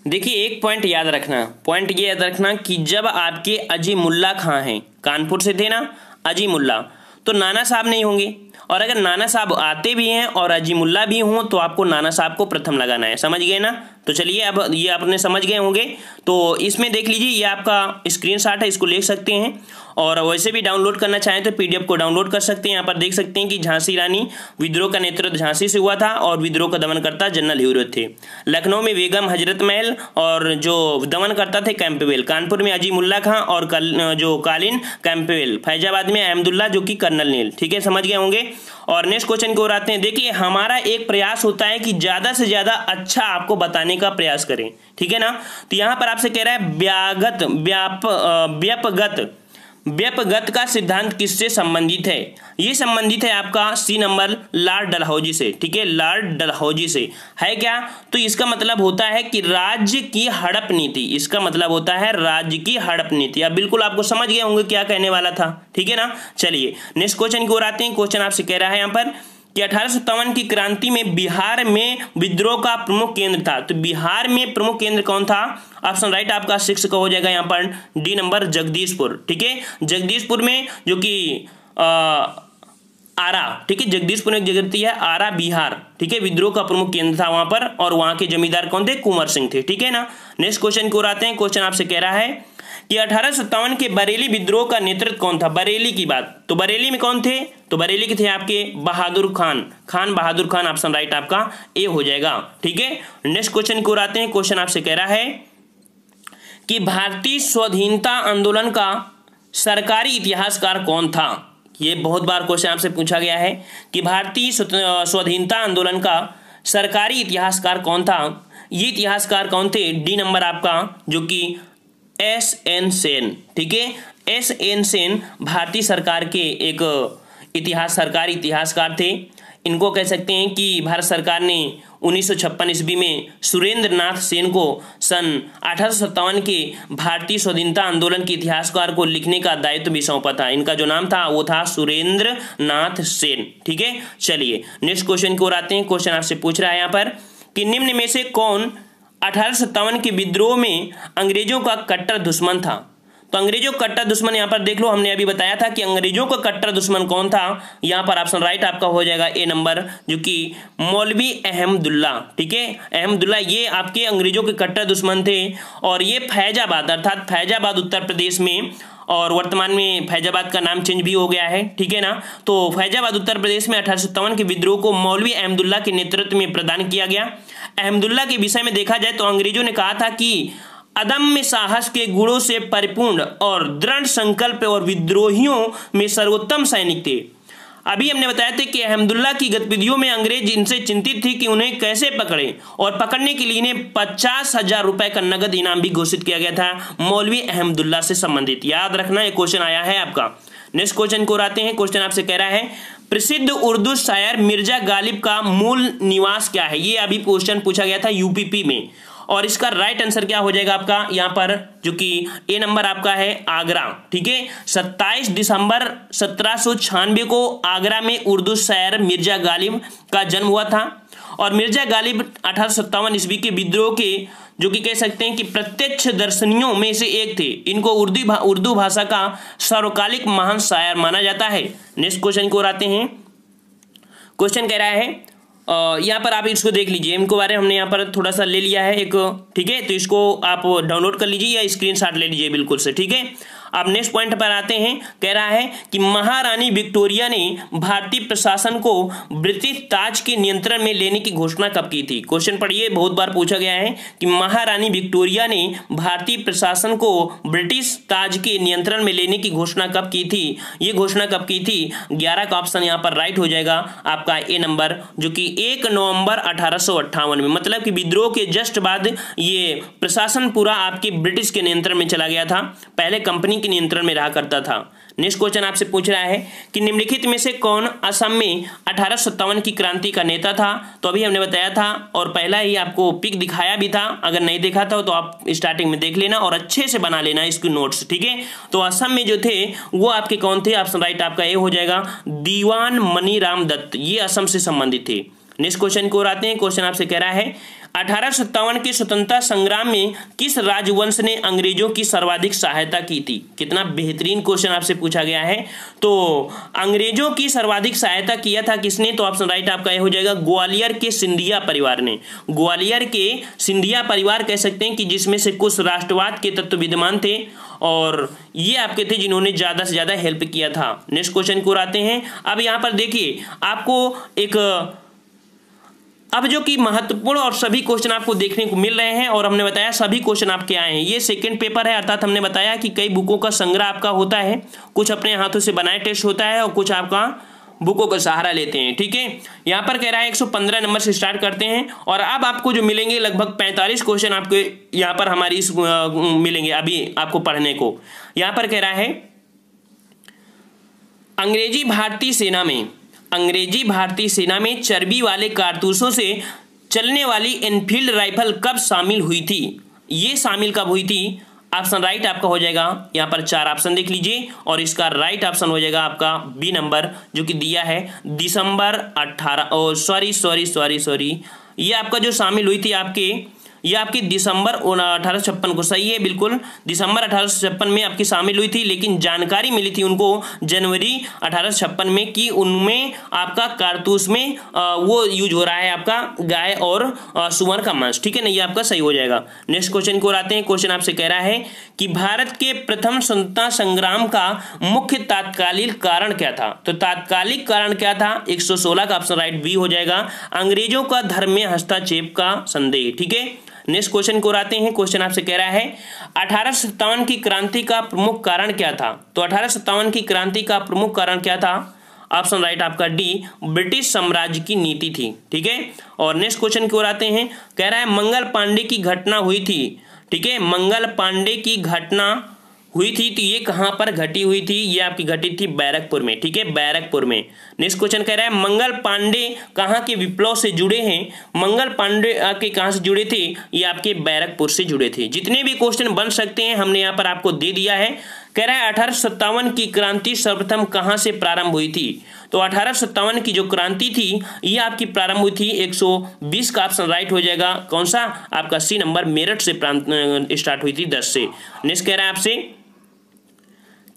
देखिए एक पॉइंट याद रखना, पॉइंट ये याद रखना कि जब आपके अजीमुल्ला खां हैं, कानपुर से थे ना अजीमुल्ला, तो नाना साहब नहीं होंगे, और अगर नाना साहब आते भी हैं और अजीमुल्ला भी हों तो आपको नाना साहब को प्रथम लगाना है, समझ गए ना। तो चलिए अब ये आपने समझ गए होंगे, तो इसमें देख लीजिए ये आपका स्क्रीनशॉट है, इसको ले सकते हैं, और वैसे भी डाउनलोड करना चाहें तो पीडीएफ को डाउनलोड कर सकते हैं। यहाँ पर देख सकते हैं कि झांसी रानी विद्रोह का नेतृत्व झांसी से हुआ था, और विद्रोह का दमन करता जनरल ह्यूरोज थे। लखनऊ में बेगम हजरत महल, और जो दमन करता थे कैंपबेल। कानपुर में अजीमुल्ला खां और जो कालीन कैंपबेल। फैजाबाद में अहमदुल्ला, जो कि कर्नल नील, ठीक है, समझ गए होंगे। और नेक्स्ट क्वेश्चन की ओर आते हैं। देखिए हमारा एक प्रयास होता है कि ज्यादा से ज्यादा अच्छा आपको बताने का प्रयास करें, ठीक है ना। तो यहाँ पर आपसे कह रहा है व्यपगत का सिद्धांत किससे संबंधित है? ये संबंधित है आपका सी नंबर लॉर्ड डलहौजी से, ठीक है, लॉर्ड डलहौजी से है क्या? तो इसका मतलब होता है कि राज्य की हड़प नीति, इसका मतलब होता है राज्य की हड़प नीति। अब बिल्कुल आपको समझ गए होंगे क्या कहने वाला था, ठीक है ना। चलिए नेक्स्ट क्वेश्चन की ओर आते हैं। क्वेश्चन आपसे कह रहा है यहाँ पर कि 1857 की क्रांति में बिहार में विद्रोह का प्रमुख केंद्र था। तो बिहार में प्रमुख केंद्र कौन था? ऑप्शन राइट आपका 6 का हो जाएगा यहाँ पर डी नंबर जगदीशपुर, ठीक है। जगदीशपुर में जो कि आरा, ठीक है, जगदीशपुर में एक जगह है आरा बिहार, ठीक है, विद्रोह का प्रमुख केंद्र था वहां पर, और वहां के जमींदार कौन थे? कुंवर सिंह थे, ठीक है ना। नेक्स्ट क्वेश्चन की ओर आते हैं। क्वेश्चन आपसे कह रहा है कि 1857 के बरेली विद्रोह का नेतृत्व कौन था? बरेली की बात, तो बरेली में कौन थे? तो बरेली के थे आपके बहादुर खान, बहादुर खान, ऑप्शन राइट आपका ए हो जाएगा, ठीक है। नेक्स्ट क्वेश्चन की ओर आते हैं। क्वेश्चन आपसे कह रहा है कि भारतीय स्वाधीनता आंदोलन का सरकारी इतिहासकार कौन था? ये बहुत बार क्वेश्चन आपसे पूछा गया है कि भारतीय स्वाधीनता आंदोलन का सरकारी इतिहासकार कौन था? ये इतिहासकार कौन थे? डी नंबर आपका जो कि एस.एन. सेन, ठीक है, एस.एन. सेन भारतीय सरकार के एक सरकारी इतिहासकार थे। इनको कह सकते हैं कि भारत सरकार ने 1956 ईस्वी में सुरेंद्र नाथ सेन को सन 1857 के भारतीय स्वाधीनता आंदोलन के इतिहासकार को लिखने का दायित्व भी सौंपा था। इनका जो नाम था वो था सुरेंद्र नाथ सेन, ठीक है। चलिए नेक्स्ट क्वेश्चन की ओर आते हैं। क्वेश्चन आपसे पूछ रहा है यहाँ पर कि निम्न में से कौन 1857 के विद्रोह में अंग्रेजों का कट्टर दुश्मन था? तो अंग्रेजों का कट्टर दुश्मन यहाँ पर देख लो, हमने अभी बताया था कि अंग्रेजों का कट्टर दुश्मन कौन था। यहाँ पर ऑप्शन राइट आपका हो जाएगा ए नंबर जो कि मौलवी अहमदुल्ला, ठीक है, अहमदुल्ला, ये आपके अंग्रेजों के कट्टर दुश्मन थे। और ये फैजाबाद अर्थात फैजाबाद उत्तर प्रदेश में, और वर्तमान में फैजाबाद का नाम चेंज भी हो गया है, ठीक है ना। तो फैजाबाद उत्तर प्रदेश में 1857 के विद्रोह को मौलवी अहमदुल्ला के नेतृत्व में प्रदान किया गया। अहमदुल्ला के विषय में देखा जाए तो अंग्रेजों ने कहा था कि अदम्य साहस के गुणों से परिपूर्ण और दृढ़ संकल्प और विद्रोहियों में सर्वोत्तम सैनिक थे। अभी हमने बताया था कि अहमदुल्ला की गतिविधियों में अंग्रेज इनसे चिंतित थी कि उन्हें कैसे पकड़े, और पकड़ने के लिए इन्हें 50,000 रुपए का नगद इनाम भी घोषित किया गया था मौलवी अहमदुल्ला से संबंधित। याद रखना ये क्वेश्चन आया है आपका। नेक्स्ट क्वेश्चन को आते हैं। क्वेश्चन आपसे कह रहा है प्रसिद्ध उर्दू शायर मिर्जा गालिब का मूल निवास क्या है? ये अभी क्वेश्चन पूछा गया था यूपीपी में, और इसका राइट आंसर क्या हो जाएगा आपका यहाँ पर जो कि ए नंबर आपका है आगरा, ठीक है। 27 दिसंबर 1796 को आगरा में उर्दू शायर मिर्जा गालिब का जन्म हुआ था, और मिर्जा गालिब 1857 ईस्वी के विद्रोह के जो कि कह सकते हैं कि प्रत्यक्ष दर्शनियों में से एक थे। इनको उर्दू भाषा का सर्वकालिक महान शायर माना जाता है। नेक्स्ट क्वेश्चन को आते हैं। क्वेश्चन कह रहा है यहाँ पर आप इसको देख लीजिए, इनको बारे में हमने यहाँ पर थोड़ा सा ले लिया है एक, ठीक है, तो इसको आप डाउनलोड कर लीजिए या स्क्रीनशॉट ले लीजिए बिल्कुल से, ठीक है। अब नेक्स्ट पॉइंट पर आते हैं। कह रहा है कि महारानी विक्टोरिया ने भारतीय प्रशासन को ब्रिटिश ताज के नियंत्रण में लेने की घोषणा कब की थी। क्वेश्चन पढ़िए, बहुत बार पूछा गया है कि महारानी विक्टोरिया ने भारतीय प्रशासन को ब्रिटिश ताज के नियंत्रण में लेने की घोषणा कब की थी। ये घोषणा कब की थी? 11 का ऑप्शन यहाँ पर राइट हो जाएगा आपका ए नंबर, जो कि 1 नवंबर 1858 में, मतलब कि विद्रोह के जस्ट बाद ये प्रशासन पूरा आपके ब्रिटिश के नियंत्रण में चला गया था, पहले कंपनी के नियंत्रण में रहा करता था। नेक्स्ट क्वेश्चन आपसे पूछ रहा है कि निम्नलिखित में से कौन असम में 1857 की क्रांति का नेता था। तो अभी हमने बताया था और पहला ही आपको पिक दिखाया भी था, अगर नहीं देखा था तो आप स्टार्टिंग में देख लेना और अच्छे से बना लेना इसकी नोट्स, ठीक है। तो असम में जो थे वो आपके कौन थे? ऑप्शन राइट आपका ए हो जाएगा, दीवान मनीराम दत्त, ये असम से संबंधित थे। नेक्स्ट क्वेश्चन को आते हैं। क्वेश्चन आपसे कह रहा है 1857 के स्वतंत्रता संग्राम में किस राजवंश ने अंग्रेजों की सर्वाधिक सहायता की थी। कितना बेहतरीन क्वेश्चन आपसे पूछा गया है। तो अंग्रेजों की सर्वाधिक सहायता किया था किसने? तो ऑप्शन राइट आपका ये हो जाएगा, ग्वालियर के सिंधिया परिवार ने। ग्वालियर के सिंधिया परिवार कह सकते हैं कि जिसमें से कुछ राष्ट्रवाद के तत्व विद्यमान थे और ये आपके थे जिन्होंने ज्यादा से ज्यादा हेल्प किया था। नेक्स्ट क्वेश्चन को आते हैं। अब यहाँ पर देखिए आपको एक अब जो कि महत्वपूर्ण और सभी क्वेश्चन आपको देखने को मिल रहे हैं और हमने बताया सभी क्वेश्चन आपके आए हैं। ये सेकंड पेपर है, अर्थात हमने बताया कि कई बुकों का संग्रह आपका होता है, कुछ अपने हाथों से बनाए टेस्ट होता है और कुछ आपका बुकों का सहारा लेते हैं, ठीक है। यहाँ पर कह रहा है 115 नंबर से स्टार्ट करते हैं और अब आपको जो मिलेंगे लगभग 45 क्वेश्चन आपको यहाँ पर हमारी इस मिलेंगे अभी आपको पढ़ने को। यहाँ पर कह रहा है अंग्रेजी भारतीय सेना में चर्बी वाले कारतूसों से चलने वाली एनफील्ड राइफल कब शामिल हुई थी। ये शामिल कब हुई थी? ऑप्शन राइट आपका हो जाएगा, यहाँ पर 4 ऑप्शन देख लीजिए और इसका राइट ऑप्शन हो जाएगा आपका बी नंबर, जो कि दिया है दिसंबर 18 ये आपका जो शामिल हुई थी ये आपकी दिसंबर 1856 को, सही है बिल्कुल, दिसंबर 1856 में आपकी शामिल हुई थी, लेकिन जानकारी मिली थी उनको जनवरी 1856 में कि उनमें आपका कारतूस में वो यूज हो रहा है आपका गाय और सुअर का मांस, ठीक है ना, ये आपका सही हो जाएगा। नेक्स्ट क्वेश्चन को आते हैं। क्वेश्चन आपसे कह रहा है कि भारत के प्रथम स्वतंत्रता संग्राम का मुख्य तात्कालिक कारण क्या था। तो तात्कालिक कारण क्या था? 116 का ऑप्शन राइट बी हो जाएगा, अंग्रेजों का धर्म में हस्तक्षेप का संदेह, ठीक है। नेक्स्ट क्वेश्चन को आते हैं। क्वेश्चन आपसे कह रहा है 1857 की क्रांति का प्रमुख कारण क्या था। तो 1857 की क्रांति का प्रमुख कारण क्या था? ऑप्शन राइट आपका डी, ब्रिटिश साम्राज्य की नीति थी, ठीक है। और नेक्स्ट क्वेश्चन की ओर आते हैं। कह रहा है मंगल पांडे की घटना हुई थी, ठीक है, मंगल पांडे की घटना हुई थी, तो ये कहां पर घटी हुई थी? ये आपकी घटी थी बैरकपुर में, ठीक है, बैरकपुर में। नेक्स्ट क्वेश्चन कह रहा है मंगल पांडे कहां के विप्लव से जुड़े हैं। मंगल पांडे के कहां से जुड़े थे? ये आपके बैरकपुर से जुड़े थे। जितने भी क्वेश्चन बन सकते हैं हमने यहाँ पर आपको दे दिया है। कह रहा है 1857 की क्रांति सर्वप्रथम कहां से प्रारंभ हुई थी। तो 1857 की जो क्रांति थी ये आपकी प्रारंभ हुई थी 120 का ऑप्शन राइट हो जाएगा, कौन सा? आपका सी नंबर, मेरठ से स्टार्ट हुई थी 10 से। नेक्स्ट कह रहा है आपसे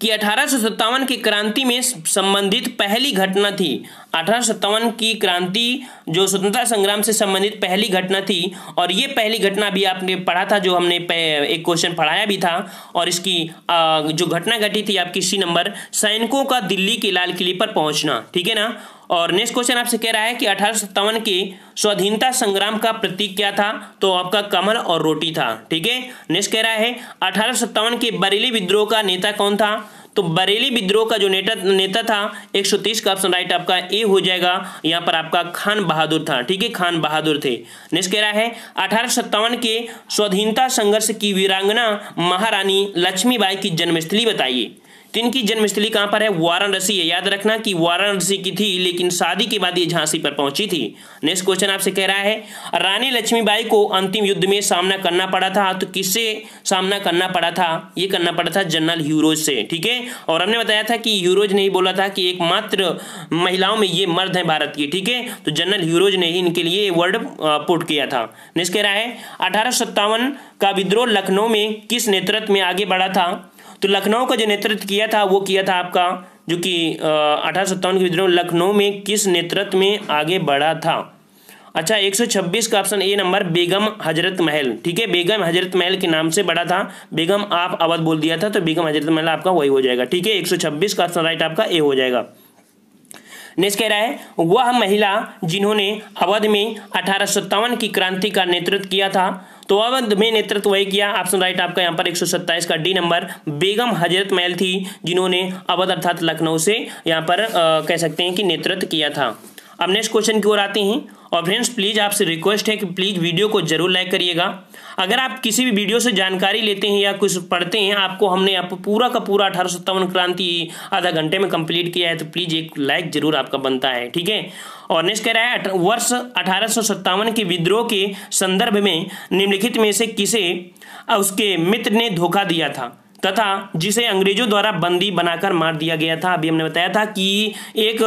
कि 1857 की क्रांति में संबंधित पहली घटना थी। 1857 की क्रांति जो स्वतंत्रता संग्राम से संबंधित पहली घटना थी और ये पहली घटना भी आपने पढ़ा था, जो हमने एक क्वेश्चन पढ़ाया भी था। और इसकी जो घटना घटी थी आपकी सी नंबर, सैनिकों का दिल्ली के लाल किले पर पहुंचना, ठीक है ना। और नेक्स्ट क्वेश्चन आपसे कह रहा है कि 1857 के स्वाधीनता संग्राम का प्रतीक क्या था। तो आपका कमल और रोटी था, ठीक है। नेक्स्ट कह रहा है 1857 के बरेली विद्रोह का नेता कौन था। तो बरेली विद्रोह का जो नेता था 130 का ऑप्शन राइट आपका ए हो जाएगा, यहाँ पर आपका खान बहादुर था, ठीक है, खान बहादुर थे। नेक्स्ट कह रहा है 1857 के स्वाधीनता संघर्ष की वीरांगना महारानी लक्ष्मीबाई की जन्मस्थली बताइए। तो इनकी जन्मस्थली कहाँ पर है? वाराणसी है। याद रखना कि वाराणसी की थी, लेकिन शादी के बाद ये झांसी पर पहुंची थी। नेक्स्ट क्वेश्चन आपसे कह रहा है रानी लक्ष्मीबाई को अंतिम युद्ध में सामना करना पड़ा था, तो किससे सामना करना पड़ा था? ये करना पड़ा था जनरल ह्यूरोज से। ठीक है, और हमने बताया था कि ह्यूरोज ने ही बोला था कि एकमात्र महिलाओं में ये मर्द है भारत की। ठीक है, तो जनरल ह्यूरोज ने ही इनके लिए वर्ड पुट किया था। नेक्स्ट कह रहा है 1857 का विद्रोह लखनऊ में किस नेतृत्व में आगे बढ़ा था? तो लखनऊ का जो नेतृत्व किया था वो किया था आपका जो कि 1857 के विद्रोह लखनऊ में किस नेतृत्व में आगे बढ़ा था? अच्छा, 126 का option A number Begum Hazrat Mahal. ठीक है, बेगम हजरत महल के नाम से बढ़ा था। बेगम आप अवध बोल दिया था, तो बेगम हजरत महल आपका वही हो जाएगा। ठीक है, 126 का ऑप्शन राइट आपका ए हो जाएगा। नेक्स्ट कह रहा है वह महिला जिन्होंने अवध में 1857 की क्रांति का नेतृत्व किया था, तो अवध में नेतृत्व वही किया। ऑप्शन राइट आपका यहाँ पर 127 का डी नंबर बेगम हजरत महल थी, जिन्होंने अवध अर्थात लखनऊ से यहाँ पर कह सकते हैं कि नेतृत्व किया था। अब नेक्स्ट क्वेश्चन की ओर आते हैं। और फ्रेंड्स प्लीज़ आपसे रिक्वेस्ट है कि प्लीज़ वीडियो को जरूर लाइक करिएगा। अगर आप किसी भी वीडियो से जानकारी लेते हैं या कुछ पढ़ते हैं, आपको हमने आप पूरा का पूरा 1857 क्रांति आधा घंटे में कंप्लीट किया है, तो प्लीज़ एक लाइक जरूर आपका बनता है। ठीक है, और नेक्स्ट कह रहा है वर्ष 1857 के विद्रोह के संदर्भ में निम्नलिखित में से किसे उसके मित्र ने धोखा दिया था तथा जिसे अंग्रेजों द्वारा बंदी बनाकर मार दिया गया था? अभी हमने बताया था कि एक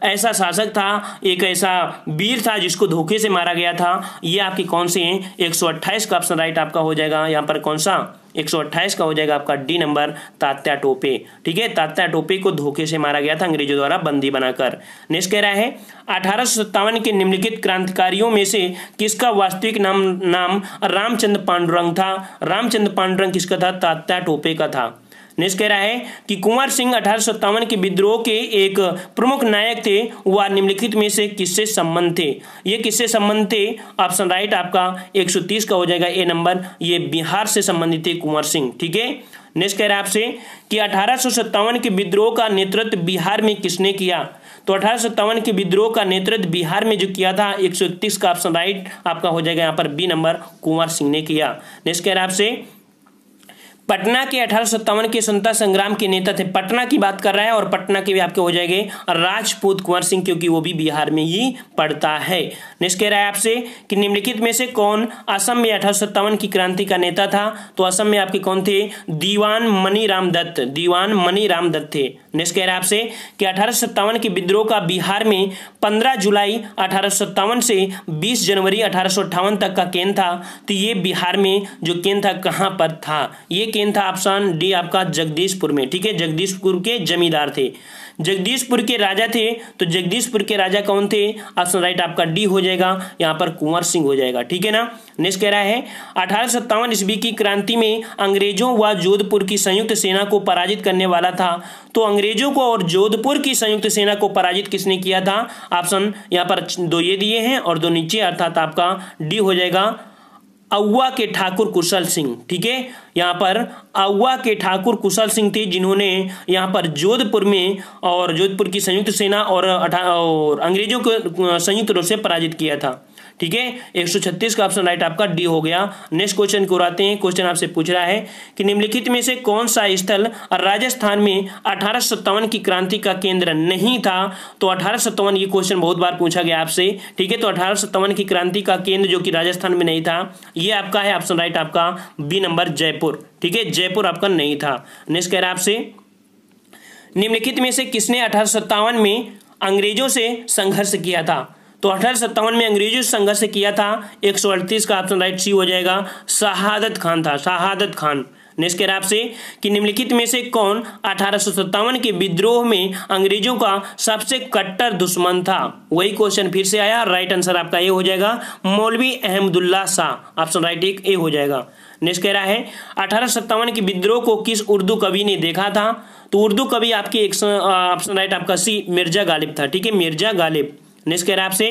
ऐसा शासक था, एक ऐसा वीर था जिसको धोखे से मारा गया था। ये आपके कौन से हैं? 128 का ऑप्शन राइट आपका हो जाएगा यहाँ पर। कौन सा? 128 का हो जाएगा आपका डी नंबर तात्या टोपे। ठीक है, तात्या टोपे को धोखे से मारा गया था अंग्रेजों द्वारा बंदी बनाकर। नेक्स्ट कह रहा है 1857 के निम्नलिखित क्रांतिकारियों में से किसका वास्तविक नाम रामचंद्र पांडुरंग था? रामचंद्र पांडुरंग किसका था? तात्या टोपे का था। नेक्स्ट कह रहा है कि कुंवर सिंह 1857 के विद्रोह के एक प्रमुख नायक थे, वह निम्नलिखित में से किससे संबंध थे? ये किससे संबंध थे? ऑप्शन राइट आपका 130 का हो जाएगा ए नंबर। ये बिहार से संबंधित थे कुंवर सिंह। ठीक है, नेक्स्ट कह रहा है आपसे कि 1857 के विद्रोह का नेतृत्व बिहार में किसने किया? तो 1857 के विद्रोह का नेतृत्व बिहार में जो किया था 131 का ऑप्शन राइट आपका हो जाएगा यहाँ पर बी नंबर, कुंवर सिंह ने किया। नेक्स्ट कह रहा है आपसे पटना के 1857 के स्वतंत्रता संग्राम के नेता थे। पटना की बात कर रहा है और पटना के भी आपके हो जाएंगे राजपूत कुंवर सिंह, क्योंकि वो भी बिहार में ही पड़ता है। नेक्स्ट कह रहा है आपसे कि निम्नलिखित में से कौन असम में 1857 की क्रांति का नेता था? तो असम में आपके कौन थे? दीवान मनीराम दत्त। दीवान मनीराम दत्त थे। नेक्स्ट कह रहा है आपसे कि 1857 के विद्रोह का बिहार में 15 जुलाई 1857 से 20 जनवरी 1858 तक का केंद्र था। तो ये बिहार में जो केंद्र था कहाँ पर था? ये केंद्र था ऑप्शन डी आपका जगदीशपुर में। ठीक है, जगदीशपुर के जमींदार थे, जगदीशपुर के राजा थे। तो जगदीशपुर के राजा कौन थे? ऑप्शन राइट आपका डी हो जाएगा यहाँ पर, कुंवर सिंह हो जाएगा। ठीक है ना। नेक्स्ट कह रहा है 1857 ईस्वी की क्रांति में अंग्रेजों व जोधपुर की संयुक्त सेना को पराजित करने वाला था। तो अंग्रेजों को और जोधपुर की संयुक्त सेना को पराजित किसने किया था? ऑप्शन यहाँ पर दो ये दिए हैं और दो नीचे, अर्थात आपका डी हो जाएगा औवा के ठाकुर कुशल सिंह। ठीक है, यहाँ पर औवा के ठाकुर कुशल सिंह थे, जिन्होंने यहाँ पर जोधपुर में और जोधपुर की संयुक्त सेना और अंग्रेजों को संयुक्त रूप से पराजित किया था। ठीक है, 136 का ऑप्शन राइट आपका डी हो गया। नेक्स्ट क्वेश्चन को आते हैं। क्वेश्चन आपसे पूछ रहा है कि निम्नलिखित में से कौन सा स्थल राजस्थान में 1857 की क्रांति का केंद्र नहीं था? तो 1857 ये क्वेश्चन बहुत बार पूछा गया आपसे। ठीक है, तो 1857 की क्रांति का केंद्र जो कि राजस्थान में नहीं था, ये आपका है ऑप्शन राइट आपका बी नंबर, जयपुर। ठीक है, जयपुर आपका नहीं था। नेक्स्ट कह रहा है आपसे निम्नलिखित में से किसने 1857 में अंग्रेजों से संघर्ष किया था? तो 1857 में अंग्रेजों से संघर्ष किया था 138 का ऑप्शन राइट सी हो जाएगा, शहादत खान था, शहादत खान। नेक्स्ट कह रहा है आपसे कि निम्नलिखित में से कौन 1857 के विद्रोह में अंग्रेजों का सबसे कट्टर दुश्मन था? वही क्वेश्चन फिर से आया। राइट आंसर आपका ए हो जाएगा, मौलवी अहमदुल्ला शाह। ऑप्शन राइट एक ए हो जाएगा। नेक्स्ट कह रहा है 1857 के विद्रोह को किस उर्दू कवि ने देखा था? तो उर्दू कवि आपके ऑप्शन राइट आपका सी मिर्जा गालिब था। ठीक है, मिर्जा गालिब। नेक्स्ट कह रहा है आपसे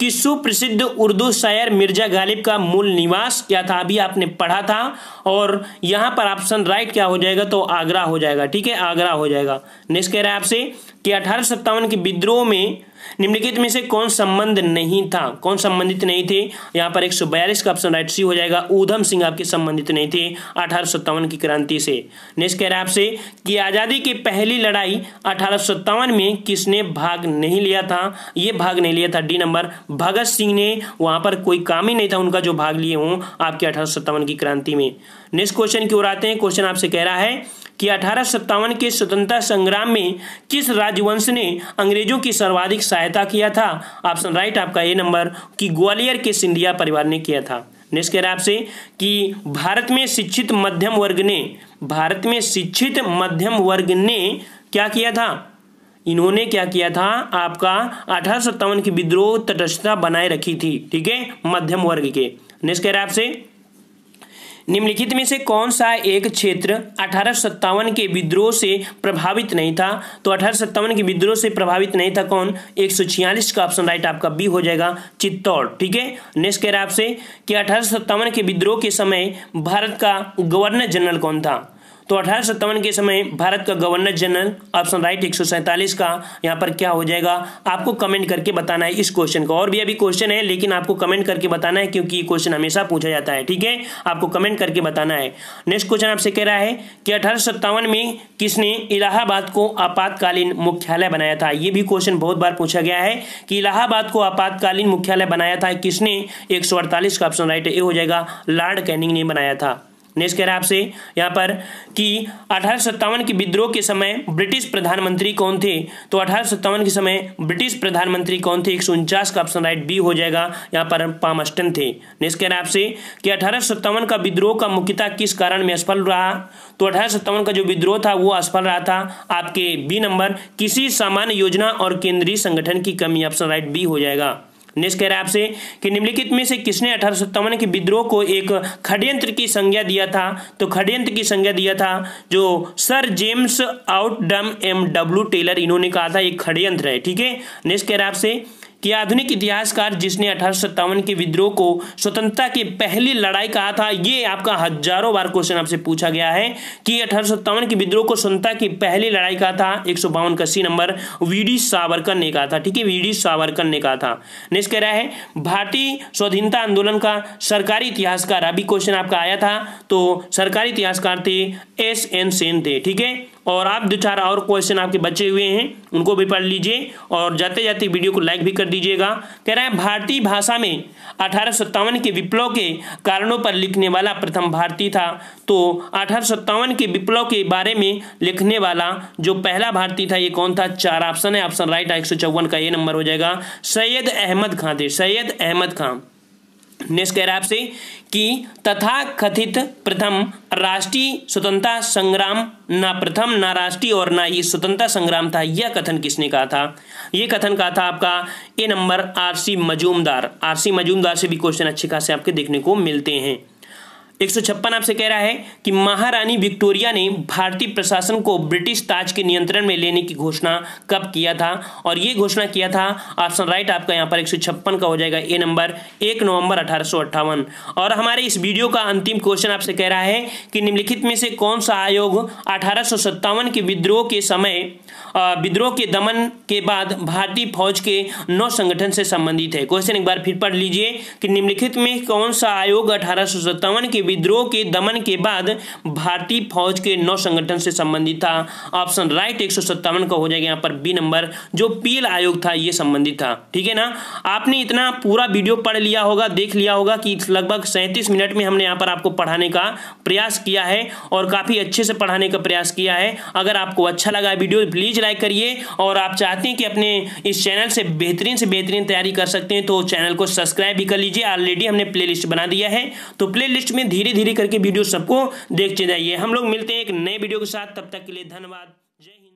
कि सुप्रसिद्ध उर्दू शायर मिर्जा गालिब का मूल निवास क्या था? अभी आपने पढ़ा था और यहाँ पर ऑप्शन राइट क्या हो जाएगा? तो आगरा हो जाएगा। ठीक है, आगरा हो जाएगा। नेक्स्ट कह रहा है आपसे कि 1857 के विद्रोह में निम्नलिखित में से कौन संबंध नहीं था, कौन संबंधित नहीं थे। यहाँ पर 142 का ऑप्शन राइट सी हो जाएगा। ऊधम सिंह आपके संबंधित नहीं थे 1857 की क्रांति से। नेक्स्ट कह रहा है आपसे कि आज़ादी की पहली लड़ाई 1857 में किसने भाग नहीं लिया था। ये भाग नहीं लिया था डी नंबर भगत सिंह ने। वहाँ पर कोई काम ही नहीं था उनका जो भाग लिए हों आपके 1857 की क्रांति में। नेक्स्ट क्वेश्चन की ओर आते हैं। क्वेश्चन आपसे कह रहा है कि 1857 के स्वतंत्रता संग्राम में किस राजवंश ने अंग्रेजों की सर्वाधिक सहायता किया था। ऑप्शन राइट आपका ए नंबर कि ग्वालियर के सिंधिया परिवार ने किया था। नेक्स्ट कह रहा है आपसे कि भारत में शिक्षित मध्यम वर्ग ने क्या किया था। इन्होंने क्या किया था आपका 1857 की विद्रोह तटस्थता बनाए रखी थी, ठीक है, मध्यम वर्ग के। नेक्स्ट कह रहा है आपसे निम्नलिखित में से कौन सा एक क्षेत्र 1857 के विद्रोह से प्रभावित नहीं था। तो 1857 के विद्रोह से प्रभावित नहीं था कौन, 146 का ऑप्शन राइट आपका बी हो जाएगा, चित्तौड़, ठीक है। नेक्स्ट कह रहा है आपसे कि 1857 के विद्रोह के समय भारत का गवर्नर जनरल कौन था। तो 1857 के समय भारत का गवर्नर जनरल ऑप्शन राइट 147 का यहाँ पर क्या हो जाएगा, आपको कमेंट करके बताना है इस क्वेश्चन को। और भी अभी क्वेश्चन है लेकिन आपको कमेंट करके बताना है क्योंकि ये क्वेश्चन हमेशा पूछा जाता है, ठीक है, आपको कमेंट करके बताना है। नेक्स्ट क्वेश्चन आपसे कह रहा है कि 1857 में किसने इलाहाबाद को आपातकालीन मुख्यालय बनाया था। ये भी क्वेश्चन बहुत बार पूछा गया है कि इलाहाबाद को आपातकालीन मुख्यालय बनाया था किसने, 148 का ऑप्शन राइट ए हो जाएगा, लॉर्ड कैनिंग ने बनाया था। नेक्स्ट कह रहा है आपसे यहाँ पर कि 1857 के विद्रोह के समय ब्रिटिश प्रधानमंत्री कौन थे। तो 1857 के समय ब्रिटिश प्रधानमंत्री कौन थे, 149 का ऑप्शन राइट बी हो जाएगा, यहाँ पर पामस्टन थे। नेक्स्ट कह रहा है आपसे कि 1857 का विद्रोह का मुख्यतः किस कारण में असफल रहा। तो 1857 का जो विद्रोह था वो असफल रहा था आपके बी नंबर किसी सामान्य योजना और केंद्रीय संगठन की कमी, ऑप्शन राइट बी हो जाएगा। नेक्स्ट कह रहा है आपसे कि निम्नलिखित में से किसने 1857 के विद्रोह को एक षड्यंत्र की संज्ञा दिया था। तो षड्यंत्र की संज्ञा दिया था जो सर जेम्स आउटडम M.W. टेलर, इन्होंने कहा था एक षड्यंत्र है, ठीक है। नेक्स्ट कह रहा है आपसे कि आधुनिक इतिहासकार जिसने 1857 के विद्रोह को स्वतंत्रता की पहली लड़ाई कहा था। ये आपका हजारों बार क्वेश्चन आपसे पूछा गया है कि 1857 के विद्रोह को स्वतंत्रता की पहली लड़ाई कहा था, 152 का सी नंबर वी.डी. सावरकर ने कहा था, ठीक है, वी.डी. सावरकर ने कहा था। नेक्स्ट कह रहा है भारतीय स्वाधीनता आंदोलन का सरकारी इतिहासकार, अभी क्वेश्चन आपका आया था, तो सरकारी इतिहासकार थे S.N. सेन थे, ठीक है। और आप 2-4 और क्वेश्चन आपके बचे हुए हैं उनको भी पढ़ लीजिए और जाते जाते वीडियो को लाइक भी कर दीजिएगा। कह रहा है भारतीय भाषा में 1857 के विप्लव के कारणों पर लिखने वाला प्रथम भारतीय था। तो 1857 के विप्लव के बारे में लिखने वाला जो पहला भारतीय था ये कौन था, 4 ऑप्शन है, ऑप्शन राइट 154 का ये नंबर हो जाएगा, सैयद अहमद खां थे, सैयद अहमद खां। नेक्स्ट कह रहा है आपसे कि तथा कथित प्रथम राष्ट्रीय स्वतंत्रता संग्राम ना प्रथम ना राष्ट्रीय और ना ही स्वतंत्रता संग्राम था, यह कथन किसने कहा था। यह कथन कहा था आपका ए number R.C. Majumdar. R.C. Majumdar से भी क्वेश्चन अच्छे खासे आपके देखने को मिलते हैं। 156 आपसे कह रहा है कि महारानी विक्टोरिया ने भारतीय प्रशासन को ब्रिटिश ताज के नियंत्रण में लेने की घोषणा कब किया था। और ये घोषणा किया था, ऑप्शन राइट आपका यहाँ पर 156 का हो जाएगा ए नंबर, 1 नवंबर 1858। और हमारे इस वीडियो का अंतिम क्वेश्चन आपसे कह रहा है कि निम्नलिखित में से कौन सा आयोग 1857 के विद्रोह के समय विद्रोह के दमन के बाद भारतीय फौज के नौ संगठन से संबंधित है। क्वेश्चन एक बार फिर पढ़ लीजिए कि निम्नलिखित में कौन सा आयोग 1857 के विद्रोह के दमन के बाद भारतीय फौज के नौ संगठन से संबंधित था। ऑप्शन राइट 157 का हो जाएगा यहाँ पर बी नंबर, जो पील आयोग था ये संबंधित था, ठीक है ना। आपने इतना पूरा वीडियो पढ़ लिया होगा, देख लिया होगा कि लगभग 37 मिनट में हमने यहाँ पर आपको पढ़ाने का प्रयास किया है और काफी अच्छे से पढ़ाने का प्रयास किया है। अगर आपको अच्छा लगा वीडियो प्लीज लाइक करिए और आप चाहते हैं कि अपने इस चैनल से बेहतरीन तैयारी कर सकते हैं तो चैनल को सब्सक्राइब भी कर लीजिए। ऑलरेडी हमने प्लेलिस्ट बना दिया है तो प्लेलिस्ट में धीरे धीरे करके वीडियो सबको देखते जाइए। हम लोग मिलते हैं एक नए वीडियो के साथ, तब तक के लिए धन्यवाद। जय हिंद।